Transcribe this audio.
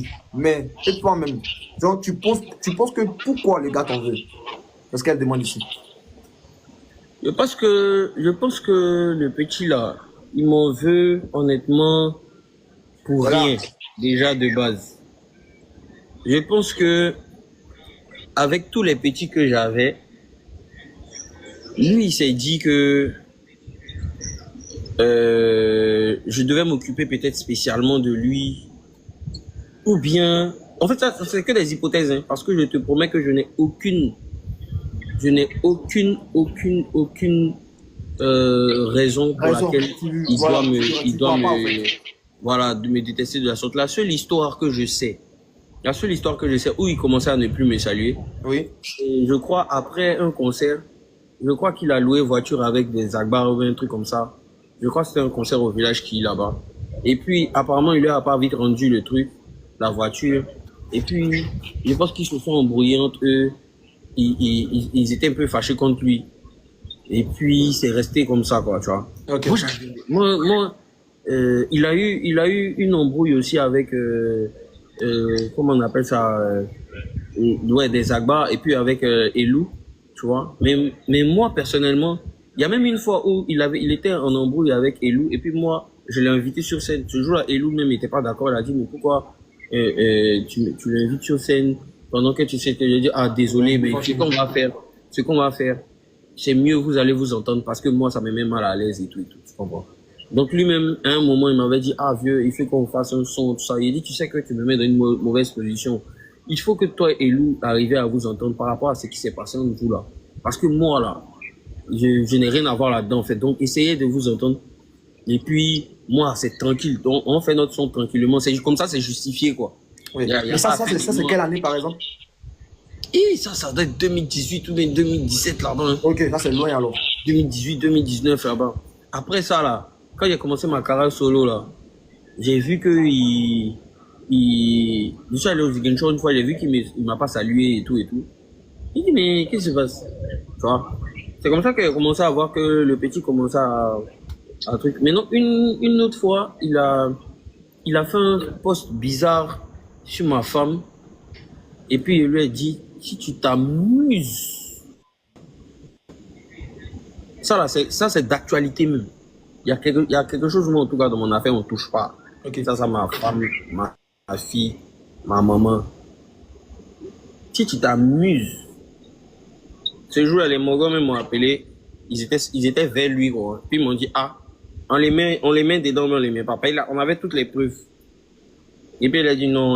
dit. Mais, et toi-même, genre, tu penses que pourquoi les gars t'en veulent? Parce qu'elle demande ici. Je pense que le petit là, il m'en veut honnêtement pour Regarde, rien, déjà de base. Je pense que avec tous les petits que j'avais, lui il s'est dit que je devais m'occuper peut-être spécialement de lui, ou bien, en fait ça c'est que des hypothèses, hein, parce que je te promets que je n'ai aucune raison pour raison. laquelle Voilà, tu crois pas en fait. voilà, de me détester de la sorte. La seule histoire que je sais où il commençait à ne plus me saluer, Oui. et je crois après un concert, je crois qu'il a loué voiture avec des Agbars ou un truc comme ça. Je crois que c'était un concert au village qui est là-bas. Et puis apparemment il lui a pas vite rendu le truc, la voiture. Et puis je pense qu'ils se sont embrouillés entre eux. Ils étaient un peu fâchés contre lui. Et puis c'est resté comme ça, quoi, tu vois. Ok. Il a eu une embrouille aussi avec comment on appelle ça, ouais, des Agbars, et puis avec Elou, tu vois. Mais moi personnellement, il y a même une fois où il était en embrouille avec Elou, et puis moi je l'ai invité sur scène. Ce jour-là, Elou même n'était pas d'accord. Il a dit mais pourquoi tu l'invites sur scène pendant que tu sais que j'ai dit ah désolé, mais ce qu'on va faire, c'est mieux, vous allez vous entendre parce que moi ça me met mal à l'aise et tout, tu comprends. Donc lui-même, à un moment, il m'avait dit, ah vieux, il faut qu'on fasse un son, tout ça. Il dit, tu sais que tu me mets dans une mauvaise position. Il faut que toi et Lou arriviez à vous entendre par rapport à ce qui s'est passé entre vous là. Parce que moi là, je n'ai rien à voir là-dedans en fait. Donc essayez de vous entendre. Et puis, moi, c'est tranquille. Donc, on fait notre son tranquillement. C'est comme ça, c'est justifié quoi. Oui. Y a Mais ça, pas ça, à c'est faire ça, de c'est moi. quelle année par exemple? Et ça doit être 2018 ou bien 2017 là-bas, hein. Ok, ça c'est loin alors. 2018, 2019 là-bas. Après ça là, quand j'ai commencé ma carrière solo là, j'ai vu que je suis allé au Ziguinchor une fois, j'ai vu qu'il m'a pas salué et tout et tout. J'ai dit mais qu'est-ce qui se passe? Tu vois? C'est comme ça que j'ai commencé à voir que le petit commençait à truc. Mais non, une autre fois, il a fait un post bizarre sur ma femme, et puis il lui a dit si tu t'amuses, ça c'est d'actualité même. Il y a quelque chose, moi, en tout cas, dans mon affaire, on touche pas. Ok. Ça, ma femme, ma fille, ma maman. Si tu t'amuses, ce jour-là, les Mogos même m'ont appelé. Ils étaient vers lui, quoi. Puis ils m'ont dit, ah, on les met dedans, mais on les met pas. On avait toutes les preuves. Et puis il a dit non.